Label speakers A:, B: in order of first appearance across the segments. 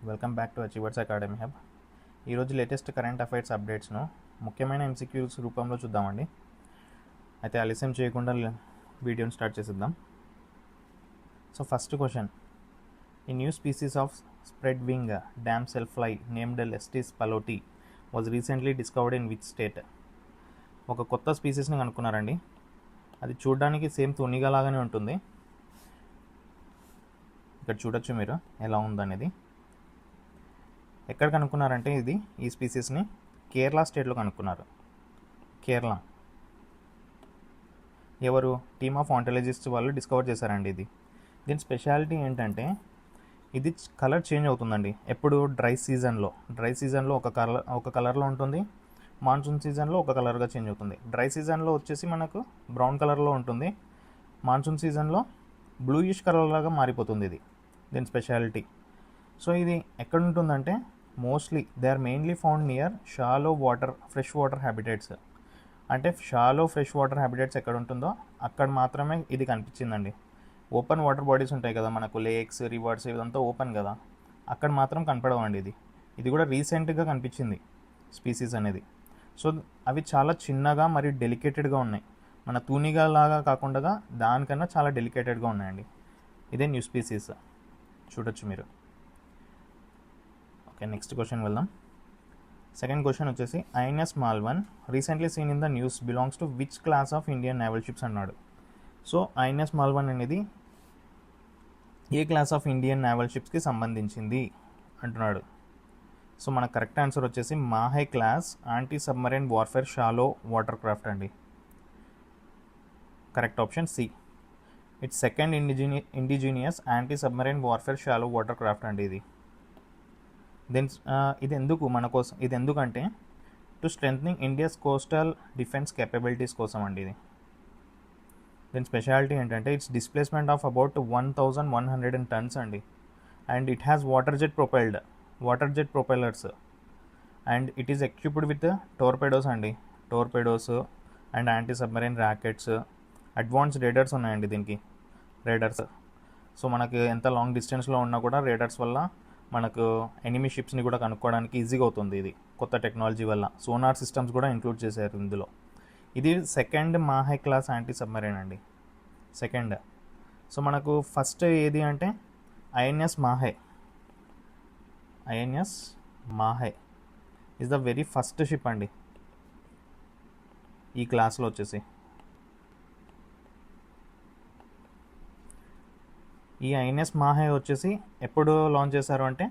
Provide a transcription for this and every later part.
A: Welcome back to achievers academy hub. ఈరోజు latest current affairs అప్డేట్స్ను ముఖ్యమైన MCQs రూపంలో చూద్దామండి. అయితే ఆలస్యం చేయకుండా వీడియోని స్టార్ట్ చేసేద్దాం. సో ఫస్ట్ క్వశ్చన్, ఈ new species of spreadwing damselfly named Lestes paloti was recently discovered in which state? ఒక కొత్త స్పీసీస్ని కనుక్కున్నారండి. అది చూడడానికి సేమ్ తునిగలాగానే ఉంటుంది. ఇక్కడ చూడొచ్చు మీరు ఎలా ఉందనేది. ఎక్కడ కనుక్కున్నారంటే ఈ స్పీసీస్ని కేరళ స్టేట్లో కనుక్కున్నారు. కేరళ. ఎవరు? టీమ్ ఆఫ్ ఆంటాలజిస్ట్స్ వాళ్ళు డిస్కవర్ చేశారండి ఇది. దీని స్పెషాలిటీ ఏంటంటే ఇది కలర్ చేంజ్ అవుతుందండి. ఎప్పుడు? డ్రై సీజన్లో ఒక కలర్లో ఉంటుంది. మాన్సూన్ సీజన్లో ఒక కలర్గా చేంజ్ అవుతుంది. డ్రై సీజన్లో వచ్చేసి మనకు బ్రౌన్ కలర్లో ఉంటుంది. మాన్సూన్ సీజన్లో బ్లూయిష్ కలర్ లాగా మారిపోతుంది. ఇది దీని స్పెషాలిటీ. సో ఇది ఎక్కడ ఉంటుందంటే mostly they are mainly found near shallow water fresh water habitats. అంటే షాలో ఫ్రెష్ వాటర్ హ్యాబిటేట్స్ ఎక్కడ ఉంటుందో అక్కడ మాత్రమే ఇది కనిపించిందండి. ఓపెన్ వాటర్ బాడీస్ ఉంటాయి కదా మనకు, లేక్స్, రివర్స్, ఇదంతా ఓపెన్ కదా, అక్కడ మాత్రం కనపడవండి. ఇది కూడా రీసెంట్గా కనిపించింది స్పీసీస్ అనేది. సో అవి చాలా చిన్నగా మరియు డెలికేటెడ్గా ఉన్నాయి. మన తూనిగా లాగా కాకుండా దానికన్నా చాలా డెలికేటెడ్గా ఉన్నాయండి. ఇదే న్యూ స్పీసీస్, చూడొచ్చు మీరు. ఓకే, నెక్స్ట్ క్వశ్చన్ వెళ్దాం. సెకండ్ క్వశ్చన్ వచ్చేసి, INS Malvan recently seen in the news belongs to which class of Indian naval ships అన్నాడు. సో ఐఎన్ఎస్ మాల్వన్ అనేది ఏ క్లాస్ ఆఫ్ ఇండియన్ నేవల్ షిప్స్కి సంబంధించింది అంటున్నాడు. సో మన కరెక్ట్ ఆన్సర్ వచ్చేసి Mahe class anti submarine warfare shallow water craft అండి. Correct option C. It's second indigenous anti submarine warfare shallow water craft అండి ఇది. ఇది ఎందుకంటే to strengthening India's coastal defence capabilities కోసం అండి ఇది. దీని స్పెషాలిటీ ఏంటంటే it's displacement of about 1100 tons అండి. And it has water jet propellers and it is equipped with torpedoes and anti submarine rockets, advanced radars ఉన్నాయండి దీనికి. రేడర్స్, సో మనకి ఎంత లాంగ్ డిస్టెన్స్లో ఉన్నా కూడా రేడర్స్ వల్ల మనకు ఎనిమీ షిప్స్ని కూడా కనుక్కోవడానికి ఈజీగా అవుతుంది. ఇది కొత్త టెక్నాలజీ వల్ల సోనార్ సిస్టమ్స్ కూడా ఇంక్లూడ్ చేశారు ఇందులో. ఇది second Mahe class anti submarine అండి, సెకండ్. సో మనకు ఫస్ట్ ఏది అంటే INS Mahe is the very first ship అండి ఈ క్లాస్లో వచ్చేసి. ఈ ఐఎన్ఎస్ మాహే వచ్చేసి ఎప్పుడు లాంచ్ చేశారు అంటే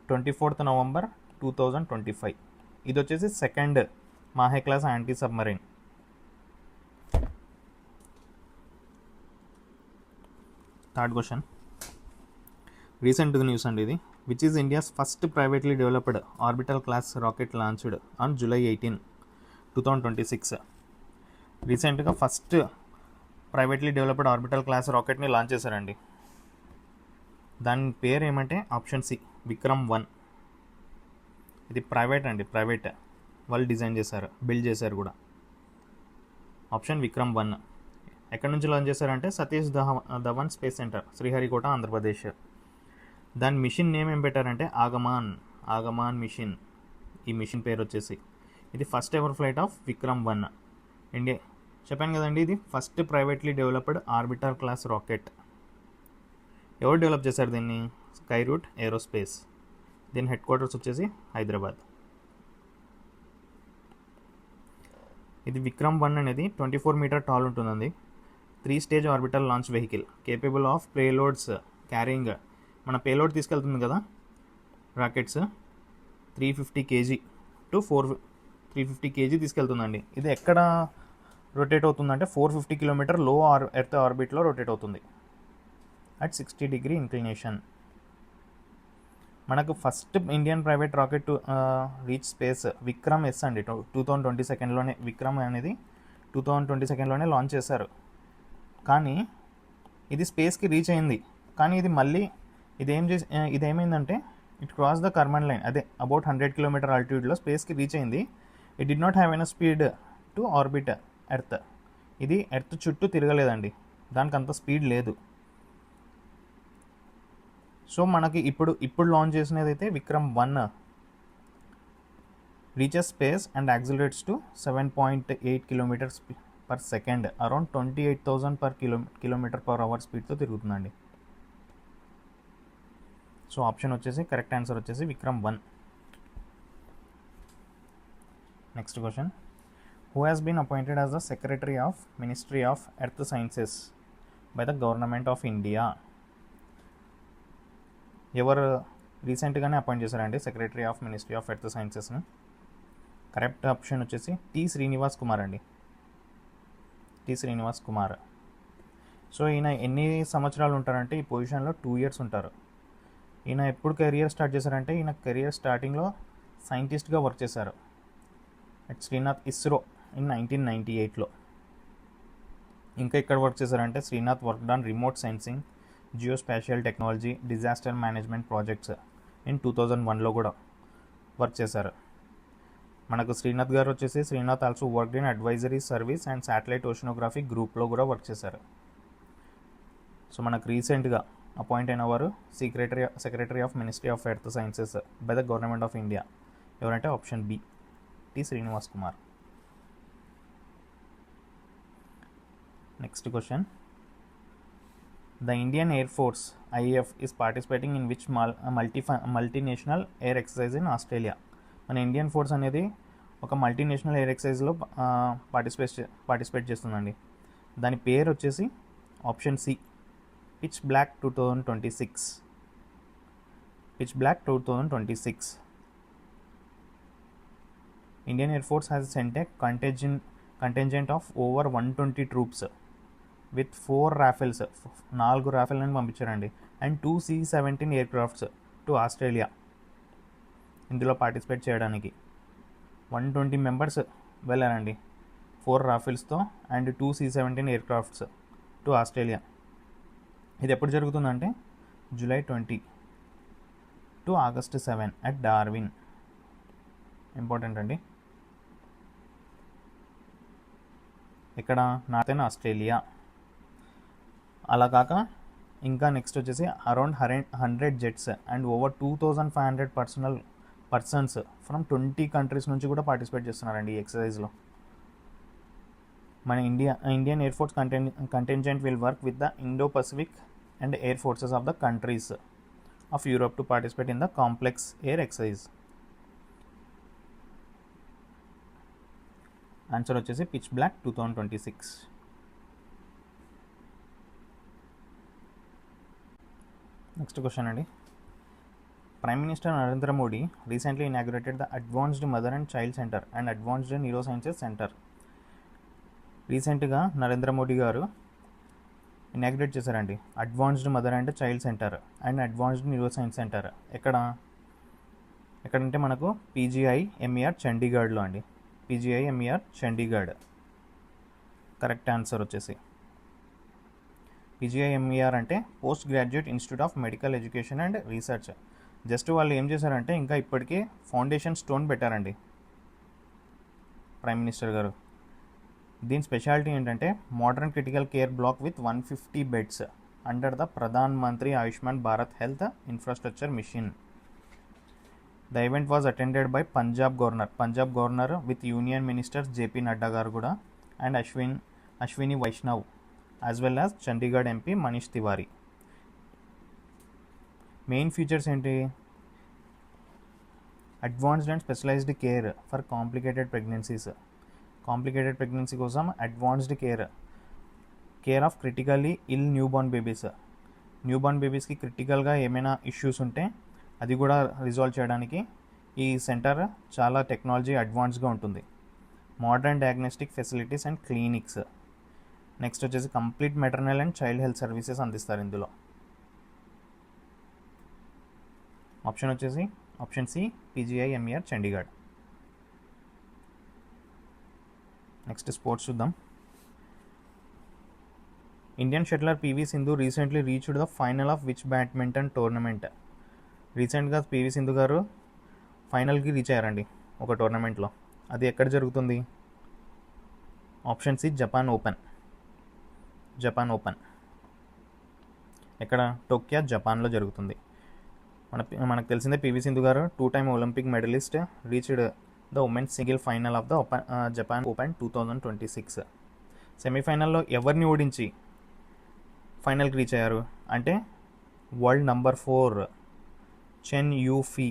A: 24th November 2025. ఇది వచ్చేసి second Mahe class anti submarine. Third question, recent news అండి ఇది. Which is India's first privately developed orbital class rocket launched on July 18, 2026. రీసెంట్గా first privately developed orbital class రాకెట్ని లాంచ్ చేశారండి. దాని పేరు ఏమంటే ఆప్షన్ సి, విక్రమ్-1. ఇది ప్రైవేట్ వాళ్ళు బిల్డ్ చేశారు కూడా. ఆప్షన్ విక్రమ్-1. ఎక్కడి నుంచి లాంచ్ చేశారంటే సతీష్ ధవన్ స్పేస్ సెంటర్, శ్రీహరికోట, ఆంధ్రప్రదేశ్. దాని మిషన్ నేమ్ ఏం పెట్టారంటే ఆగమాన్ మిషన్. ఈ మిషన్ పేరు వచ్చేసి ఇది first ever flight of Vikram one India. చెప్పాను కదండి, ఇది first privately developed orbiter class rocket. ఎవరు డెవలప్ చేశారు దీన్ని? Skyroot aerospace. దీని హెడ్ క్వార్టర్స్ వచ్చేసి హైదరాబాద్. ఇది విక్రమ్-1 అనేది 24 meter టాల్ ఉంటుందండి. 3-stage orbital launch vehicle capable of payloads carrying. మన పేలోడ్ తీసుకెళ్తుంది కదా రాకెట్స్, 350 kg టు 350 kg తీసుకెళ్తుందండి. ఇది ఎక్కడ రొటేట్ అవుతుందంటే 450 km లో ఎర్త్ ఆర్బిట్లో రొటేట్ అవుతుంది అట్ 60 degree ఇంక్లినేషన్. మనకు first Indian private rocket reach space Vikram S అండి. 2022లోనే విక్రమ్ అనేది 2022లోనే లాంచ్ చేశారు. కానీ ఇది స్పేస్కి రీచ్ అయింది. కానీ ఇది మళ్ళీ ఇదేమైందంటే it cross the Karman line, అదే అబౌట్ 100 km ఆల్టిట్యూడ్లో స్పేస్కి రీచ్ అయింది. It did not have an speed to orbit earth. ఇది ఎర్త్ చుట్టూ తిరగలేదండి, దానికి అంత స్పీడ్ లేదు. సో మనకి ఇప్పుడు లాంచ్ చేసినది అయితే Vikram 1 reaches space and accelerates to 7.8 kilometers per second, around 28,000 kilometer per hour స్పీడ్తో తిరుగుతుందండి. సో ఆప్షన్ వచ్చేసి కరెక్ట్ ఆన్సర్ వచ్చేసి Vikram 1. Next question, who has been appointed as the secretary of ministry of earth sciences by the government of India? ఎవరు రీసెంట్గానే appoint చేశారండి secretary of ministry of earth సైన్సెస్ని? Correct option వచ్చేసి T Srinivas Kumar అండి. T Srinivas Kumar. So ఈయన ఎన్ని సంవత్సరాలు ఉంటారంటే ఈ పొజిషన్లో 2 years ఉంటారు. ఈయన ఎప్పుడు కెరియర్ స్టార్ట్ చేశారంటే ఈయన కెరియర్ స్టార్టింగ్లో సైంటిస్ట్గా వర్క్ చేశారు అట్ శ్రీనాథ్ ఇస్రో ఇన్ 1998లో. ఇంకా ఇక్కడ వర్క్ చేశారంటే Srinath work on remote sensing, geospatial technology, disaster management projects in 2001లో కూడా వర్క్ చేశారు. మనకు శ్రీనాథ్ గారు వచ్చేసి Srinath also work in advisory service and satellite oceanography గ్రూప్లో కూడా వర్క్ చేశారు. సో మనకు రీసెంట్గా అపాయింట్ అయిన వారు secretary of ministry of earth sciences by the government of India ఎవరంటే option B, T Srinivas Kumar. Next question, the Indian air force IAF is participating in which multinational air exercise in Australia? మన Indian force అనేది ఒక multinational air ఎక్సర్సైజ్లో participate చేస్తుందండి. దాని పేరు వచ్చేసి option C, pitch black 2026. Pitch black 2026. Indian air force has sent a contingent of over 120 troops with 4 Rafales, 4 రాఫెల్ని పంపించారండి, and 2 C-17 aircrafts to Australia ఇందులో పార్టిసిపేట్ చేయడానికి. 120 members వెళ్ళారండి 4 రాఫెల్స్తో and 2 C-17 aircrafts to Australia. ఇది ఎప్పుడు జరుగుతుందంటే July 20 టు August 7 అట్ డార్విన్. ఇంపార్టెంట్ అండి. ఇక్కడ నార్థన్ ఆస్ట్రేలియా. అలా కాక ఇంకా నెక్స్ట్ వచ్చేసి around 100 jets and over 2,500 persons from 20 countries నుంచి కూడా పార్టిసిపేట్ చేస్తున్నారండి ఈ ఎక్సర్సైజ్లో. మన Indian air force contingent will work with the Indo Pacific and air forces of the countries of Europe to participate in the complex air exercise. Answer వచ్చేసి pitch black 2026. Next question అండి, prime minister Narendra Modi recently inaugurated the advanced mother and child centre and advanced neuro sciences centre. రీసెంట్గా నరేంద్ర మోడీ గారు inaugurate చేశారండి advanced mother and child centre and advanced neuro science centre. ఎక్కడంటే మనకు PGI-MER చండీగఢ్లో అండి. PGI-MER Chandigarh. Correct answer వచ్చేసి PGI-MER అంటే post graduate institute of medical education and research. Just వాళ్ళు ఏం చేశారంటే ఇంకా ఇప్పటికీ ఫౌండేషన్ స్టోన్ పెట్టారండి ప్రైమ్ మినిస్టర్ గారు. దీని స్పెషాలిటీ ఏంటంటే modern critical care block with 150 beds under the Pradhan Mantri Ayushman Bharat health infrastructure mission. The event was attended by Punjab governor with union ministers JP Nadda గారు కూడా and Ashwini Vaishnaw as well as Chandigarh MP Manish Tiwari. Main features ఏంటి? Advanced and specialised care for complicated pregnancies. Complicated pregnancy కోసం advanced care of critically ill newborn బేబీస్కి క్రిటికల్గా ఏమైనా issues ఉంటే అది కూడా రిజాల్వ్ చేయడానికి ఈ సెంటర్ చాలా టెక్నాలజీ అడ్వాన్స్గా ఉంటుంది. Modern diagnostic facilities and clinics. Next వచ్చేసి complete maternal and child health services అందిస్తారు ఇందులో. ఆప్షన్ వచ్చేసి option C, PGI-MER Chandigarh. Next sports చూద్దాం. Indian shuttler PV Sindhu recently reached the final of which badminton tournament? రీసెంట్గా PV Sindhu గారు ఫైనల్కి రీచ్ అయ్యారండి ఒక టోర్నమెంట్లో. అది ఎక్కడ జరుగుతుంది? Option C, Japan open. ఎక్కడ? టోక్యో, జపాన్లో జరుగుతుంది. మనకు తెలిసిందే పివి సింధు గారు 2-time Olympic medallist reached the women's single final of the Japan open 2026. సెమీఫైనల్లో ఎవరిని ఓడించి ఫైనల్కి రీచ్ అయ్యారు అంటే వరల్డ్ నంబర్ 4 చెన్ యూఫీ,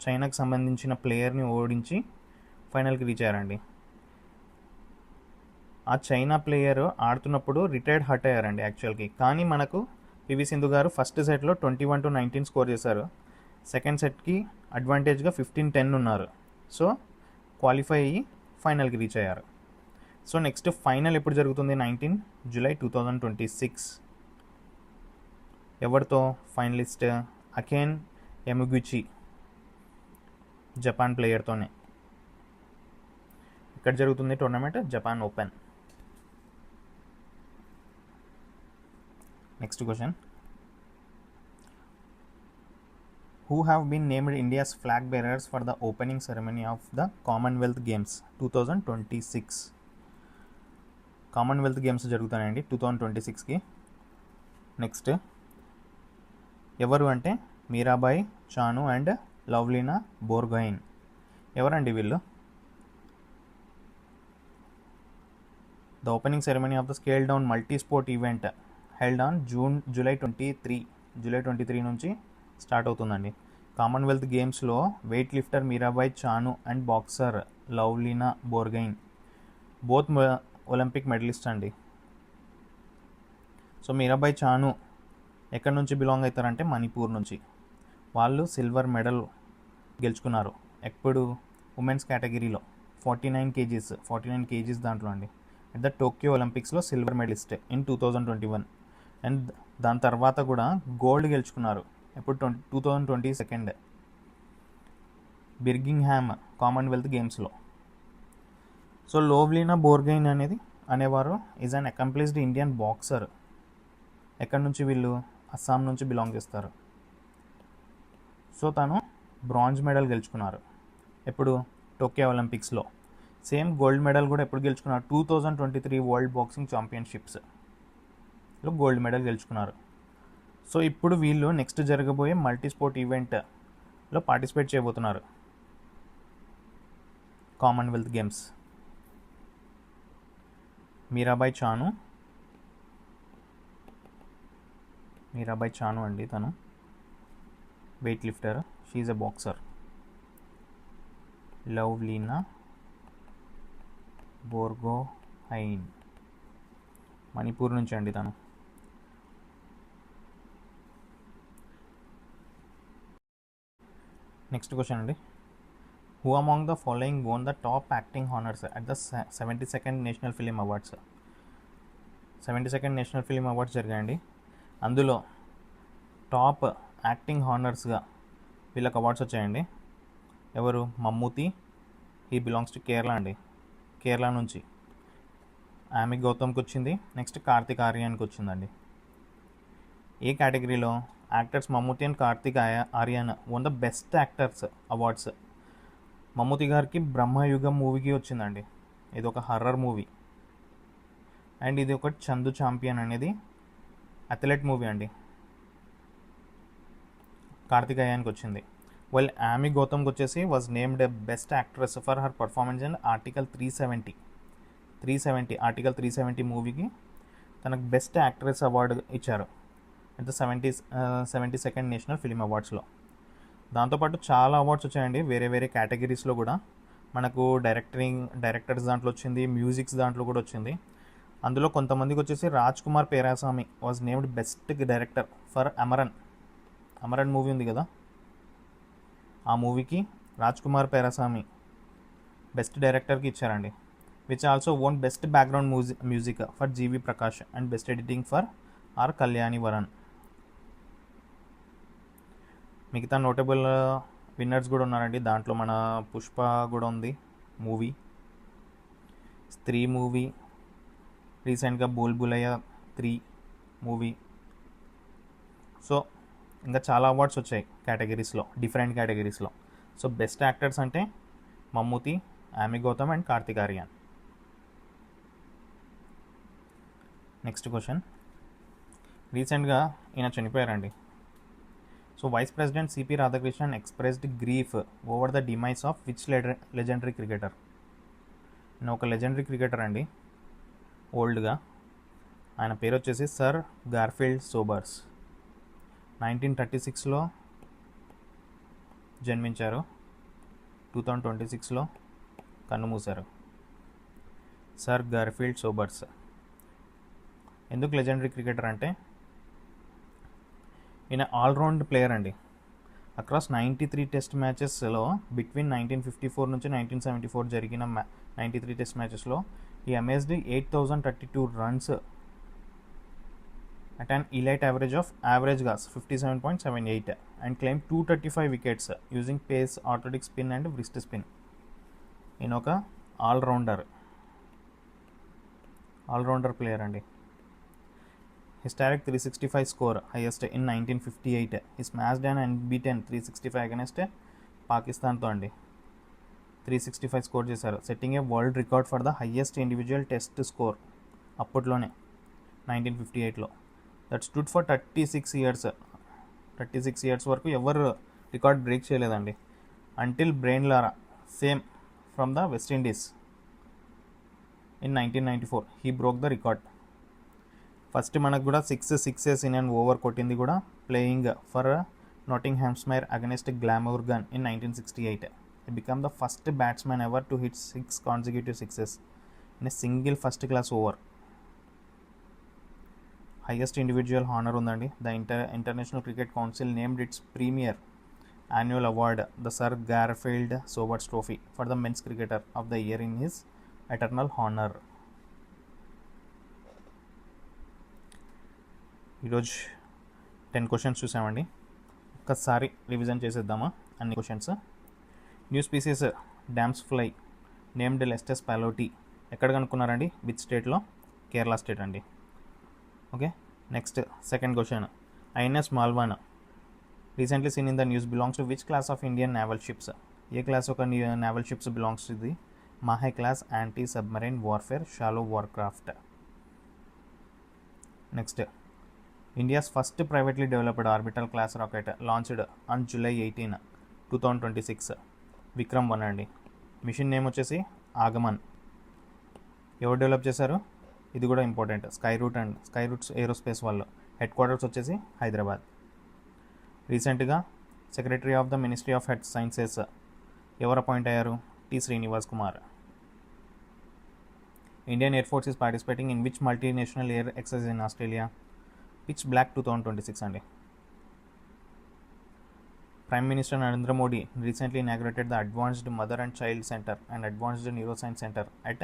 A: చైనాకు సంబంధించిన ప్లేయర్ని ఓడించి ఫైనల్కి రీచ్ అయ్యారండి. ఆ చైనా ప్లేయర్ ఆడుతున్నప్పుడు రిటైర్డ్ హర్ట్ అయ్యారండి యాక్చువల్కి. కానీ మనకు పివి సింధు గారు ఫస్ట్ సెట్లో 21-19 స్కోర్ చేశారు. సెకండ్ సెట్కి అడ్వాంటేజ్గా 15-10 ఉన్నారు. సో క్వాలిఫై అయ్యి ఫైనల్కి రీచ్ అయ్యారు. సో నెక్స్ట్ ఫైనల్ ఎప్పుడు జరుగుతుంది? 19 జూలై 2026. ఎవరితో? ఫైనలిస్ట్ అకెన్ యమగుచి, జపాన్ ప్లేయర్తోనే. ఇక్కడ జరుగుతుంది tournament? Japan open. Next question, who have been named India's flag bearers for the opening ceremony of the Commonwealth Games 2026. Commonwealth games జరుగుతాయండి 2026కి. Next ఎవరు అంటే మీరాబాయ్ చాను అండ్ లవ్లీనా బోర్గోయిన్. ఎవరండి వీళ్ళు? The opening ceremony of the scale down multi sport event held on July 23 నుంచి start అవుతుందండి. Commonwealth గేమ్స్లో weightlifter Mirabai Chanu and boxer Lovlina Borgohain both Olympic medallist అండి. సో మీరాబాయ్ చాను ఎక్కడి నుంచి బిలాంగ్ అవుతారంటే మణిపూర్ నుంచి. వాళ్ళు సిల్వర్ మెడల్ గెలుచుకున్నారు. ఎప్పుడు? ఉమెన్స్ కేటగిరీలో 49 kgs దాంట్లో అండి. అట్ ద టోక్యో ఒలింపిక్స్లో సిల్వర్ మెడలిస్ట్ ఇన్ 2021. అండ్ దాని తర్వాత కూడా గోల్డ్ గెలుచుకున్నారు. ఎప్పుడు? 2022 బిర్మింగ్హామ్ కామన్వెల్త్ గేమ్స్లో. సో లవ్లీనా బోర్గోయిన్ అనేవారు is an accomplished Indian boxer. ఎక్కడి నుంచి వీళ్ళు? అస్సాం నుంచి బిలాంగ్ చేస్తారు. సో తను బ్రాంజ్ మెడల్ గెలుచుకున్నారు. ఎప్పుడు? టోక్యో ఒలింపిక్స్లో. సేమ్ గోల్డ్ మెడల్ కూడా ఎప్పుడు గెలుచుకున్నారు? 2023 వరల్డ్ బాక్సింగ్ ఛాంపియన్షిప్స్లో గోల్డ్ మెడల్ గెలుచుకున్నారు. సో ఇప్పుడు వీళ్ళు నెక్స్ట్ జరగబోయే మల్టీ స్పోర్ట్ ఈవెంట్లో పార్టిసిపేట్ చేయబోతున్నారు, కామన్వెల్త్ గేమ్స్. మీరాబాయ్ చాను అండి, తను weight lifter, she's a boxer. Lovlina Borgohain Manipur నుంచి అండి తను. నెక్స్ట్ క్వశ్చన్ అండి, who among the following won the top acting honours at the 72nd national Film Awards. 72nd national Film Awards జరిగాయండి. అందులో టాప్ యాక్టింగ్ హానర్స్గా వీళ్ళకి అవార్డ్స్ వచ్చాయండి. ఎవరు? Mammootty, he belongs to Kerala అండి, కేరళ నుంచి. ఆమె గౌతమ్కి వచ్చింది. నెక్స్ట్ కార్తిక్ ఆర్యన్కి వచ్చిందండి. ఏ కేటగిరీలో? Actors Mammootty and Kartik Aaryan won the best actors awards. Mammootty గారికి బ్రహ్మయుగం మూవీకి వచ్చిందండి. ఇది ఒక హర్రర్ మూవీ. అండ్ ఇది ఒక చందు ఛాంపియన్ అనేది అథ్లెట్ మూవీ అండి. కార్తిక్ ఆర్యన్కి వచ్చింది. వెల్ ఆమె గౌతమ్కి వచ్చేసి was named best actress for her performance in article 370 మూవీకి తనకు బెస్ట్ యాక్ట్రెస్ అవార్డు ఇచ్చారు at the 72nd national film అవార్డ్స్లో. దాంతోపాటు చాలా అవార్డ్స్ వచ్చాయండి వేరే వేరే కేటగిరీస్లో కూడా. మనకు డైరెక్టర్స్ దాంట్లో వచ్చింది, మ్యూజిక్స్ దాంట్లో కూడా వచ్చింది. అందులో కొంతమందికి వచ్చేసి Raj Kumar Periasamy was named best director for Amaran movie ఉంది కదా, ఆ మూవీకి రాజ్ కుమార్ పేరాస్వామి బెస్ట్ డైరెక్టర్కి ఇచ్చారండి. Which also won best background music for GV Prakash and best editing for R Kalyani Varan. మిగతా నోటబుల్ విన్నర్స్ కూడా ఉన్నారండి. దాంట్లో మన పుష్ప కూడా ఉంది మూవీ, స్త్రీ మూవీ, రీసెంట్గా బుల్బులయ్య 3 మూవీ. సో ఇంకా చాలా అవార్డ్స్ వచ్చాయి కేటగిరీస్లో, డిఫరెంట్ కేటగిరీస్లో. సో బెస్ట్ యాక్టర్స్ అంటే మమ్మూతి, ఆమె Gautam and Kartik Aaryan. Next question, రీసెంట్గా ఈయన చనిపోయారండి. So vice president CP Radhakrishnan expressed grief over the demise of which legendary cricketer. నేను ఒక లెజెండరీ క్రికెటర్ అండి, ఓల్డ్గా. ఆయన పేరు వచ్చేసి సర్ గార్ఫీల్డ్ సోబర్స్. 1936లో జన్మించారు, 2026లో కన్నుమూశారు. Sir Garfield Sobers. ఎందుకు లెజెండరీ క్రికెటర్ అంటే ఈయన ఆల్రౌండ్ ప్లేయర్ అండి. అక్రాస్ 93 టెస్ట్ మ్యాచెస్లో బిట్వీన్ 1954 నుంచి 1974 జరిగిన 93 టెస్ట్ మ్యాచెస్లో ఈ amazed 8032 runs at an elite average gas 57.78 and claimed 235 wickets using pace, orthotic spin and wrist spin. ఈయన ఒక ఆల్రౌండర్ ప్లేయర్ అండి. Historic 365 score, highest in 1958. ఈ స్మాష్డ్ అండ్ అన్బీటెన్ 365 అగెన్స్ట్ పాకిస్తాన్తో అండి 365 score చేశారు, setting a world record for the highest individual test score అప్పట్లోనే 1958లో. That stood for 36 years వరకు ఎవరు రికార్డ్ బ్రేక్ చేయలేదండి. Until Brian Lara same from the West Indies in 1994 he broke the record. First మనకు కూడా 6 sixes in and over కొట్టింది కూడా playing for Nottinghamshire against Glamorgan in 1968. He became the first batsman ever to hit 6 consecutive sixes in a single first class over. Highest individual honor ఉందండి. The International Cricket Council named its premier annual award the Sir Garfield Sobers Trophy for the men's cricketer of the year in his eternal honor. ఈరోజు 10 questions చూసామండి. ఒక్కసారి revision చేసేద్దామా అన్ని questions. New species damselfly named Lestes పాలోటీ ఎక్కడ కనుక్కున్నారండి? Which స్టేట్లో? Kerala state అండి. Okay, next second question. INS Malvan recently seen in the news belongs to which class of Indian naval ships? ఏ క్లాస్ ఒక naval ships belongs to the? Mahe class anti submarine warfare shallow watercraft. Next, India's first privately developed orbital class rocket launched on July 18, 2026. Vikram 1 అండి. Machine name వచ్చేసి ఆగమన్. ఎవరు develop చేశారు? ఇది కూడా important. Sky Roots Aerospace వాళ్ళు. Headquarters వచ్చేసి హైదరాబాద్. రీసెంట్గా secretary of the ministry of health sciences ఎవరు అపాయింట్ అయ్యారు? T Srinivas Kumar. Indian air Force is participating in which multinational air exercise in Australia? Pitch black 2026 అండి. Prime Minister Narendra Modi recently inaugurated the Advanced Mother and Child Center and Advanced Neuroscience Center at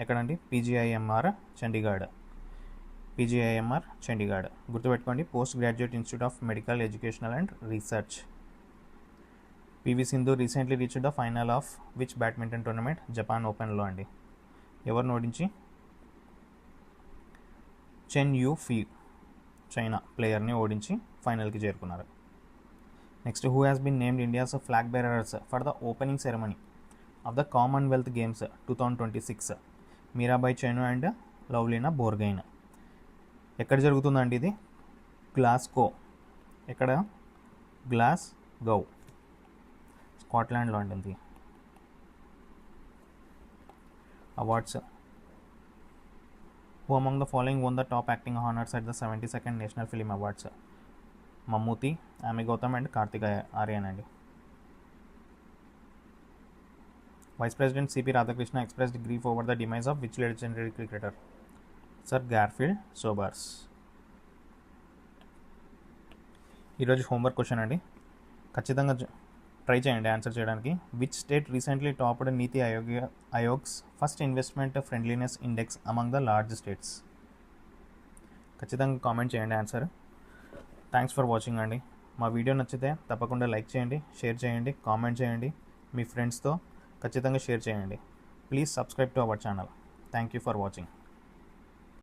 A: ఎక్కడండి? PGIMR Chandigarh. గుర్తుపెట్టుకోండి, post graduate institute of medical educational and research. PV Sindhu recently reached the final of which badminton tournament? Japan ఓపెన్లో అండి. ఎవరిని ఓడించి? Chen Yu Fei China ప్లేయర్ని ఓడించి ఫైనల్కి చేరుకున్నారు. Next, who has been named India's flag bearers for the opening ceremony of the Commonwealth games 2026? Mirabai Chanu and Lovlina Borgohain. ఎక్కడ జరుగుతుందండి ఇది? గ్లాస్గో. ఎక్కడ? గ్లాస్గో, స్కాట్లాండ్లో అండి. ఇది awards. Who among the following won the top acting honors at the 72nd National Film Awards? Mammootty, ఆమె Gautam and Kartik Aryan అండి. Vice president CP Radhakrishna expressed grief over the demise of which legendary cricketer? Sir Garfield Sobers. ఈరోజు homework question అండి, ఖచ్చితంగా try చేయండి answer చేయడానికి. Which state recently topped NITI Aayog's first investment friendliness index among the large states? ఖచ్చితంగా comment చేయండి answer. Thanks for watching అండి. మా video నచ్చితే తప్పకుండా లైక్ చేయండి, షేర్ చేయండి, కామెంట్ చేయండి, మీ ఫ్రెండ్స్తో ఖచ్చితంగా షేర్ చేయండి. Please subscribe to our channel. Thank you for watching.